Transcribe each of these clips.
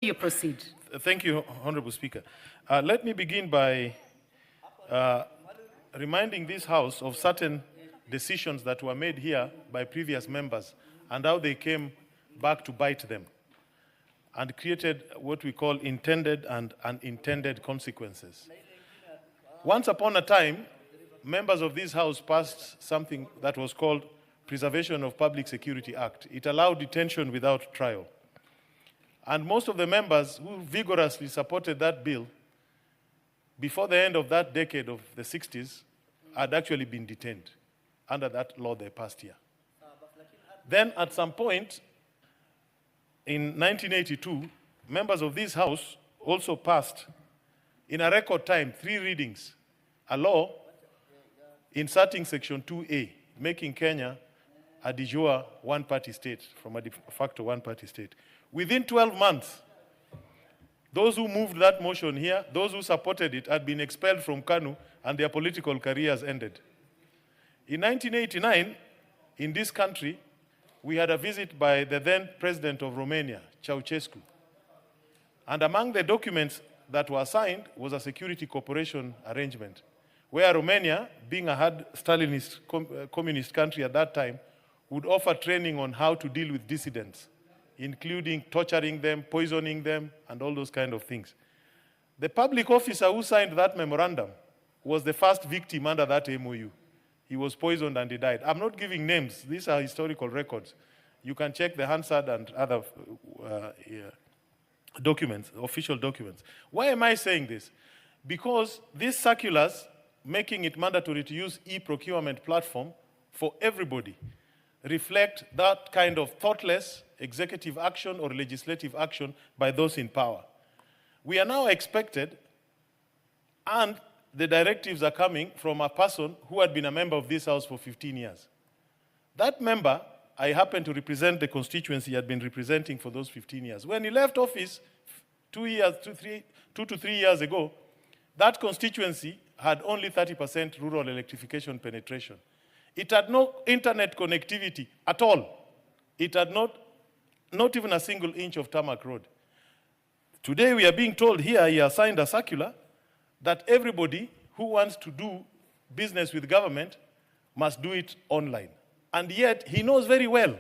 You proceed. Thank you, Honorable Speaker. Let me begin by reminding this House of certain decisions that were made here by previous members and how they came back to bite them and created what we call intended and unintended consequences. Once upon a time, members of this House passed something that was called Preservation of Public Security Act. It allowed detention without trial. And most of the members who vigorously supported that bill before the end of that decade of the 60s had actually been detained under that law they passed here. Then at some point in 1982, members of this House also passed in a record time, 3 readings, a law inserting Section 2A, making Kenya a de jure one-party state from a de facto one-party state. Within 12 months, those who moved that motion here, those who supported it, had been expelled from KANU and their political careers ended. In 1989, in this country, we had a visit by the then president of Romania, Ceausescu. And among the documents that were signed was a security cooperation arrangement, where Romania, being a hard Stalinist communist country at that time, would offer training on how to deal with dissidents, including torturing them, poisoning them, and all those kind of things. The public officer who signed that memorandum was the first victim under that MOU. He was poisoned and he died. I'm not giving names. These are historical records. You can check the Hansard and other documents, official documents. Why am I saying this? Because these circulars, making it mandatory to use e-procurement platform for everybody, reflect that kind of thoughtless executive action or legislative action by those in power. We are now expected, and the directives are coming from a person who had been a member of this House for 15 years. That member, I happen to represent the constituency he had been representing for those 15 years. When he left office 2 to 3 years ago, that constituency had only 30% rural electrification penetration. It had no internet connectivity at all. It had not even a single inch of tarmac road. Today we are being told here, he has signed a circular that everybody who wants to do business with government must do it online. And yet he knows very well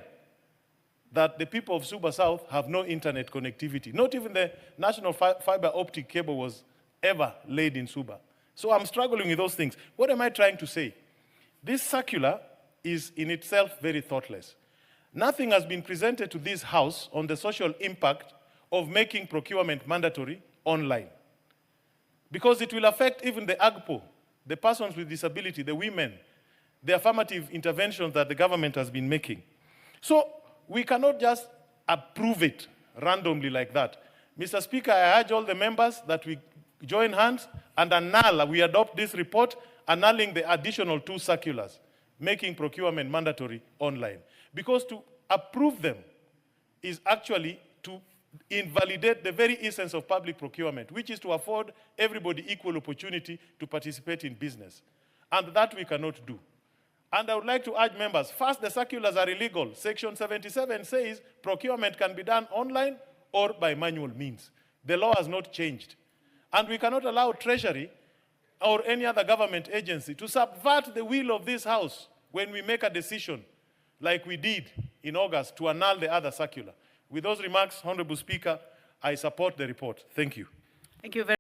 that the people of Suba South have no internet connectivity. Not even the national fiber optic cable was ever laid in Suba. So I'm struggling with those things. What am I trying to say? This circular is in itself very thoughtless. Nothing has been presented to this House on the social impact of making procurement mandatory online. Because it will affect even the AGPO, the persons with disability, the women, the affirmative interventions that the government has been making. So we cannot just approve it randomly like that. Mr. Speaker, I urge all the members that we join hands and we adopt this report, annulling the additional 2 circulars, making procurement mandatory online. Because to approve them is actually to invalidate the very essence of public procurement, which is to afford everybody equal opportunity to participate in business. And that we cannot do. And I would like to urge members, first, the circulars are illegal. Section 77 says procurement can be done online or by manual means. The law has not changed. And we cannot allow Treasury or any other government agency to subvert the will of this House when we make a decision like we did in August to annul the other circular. With those remarks, Honorable Speaker, I support the report. Thank you. Thank you very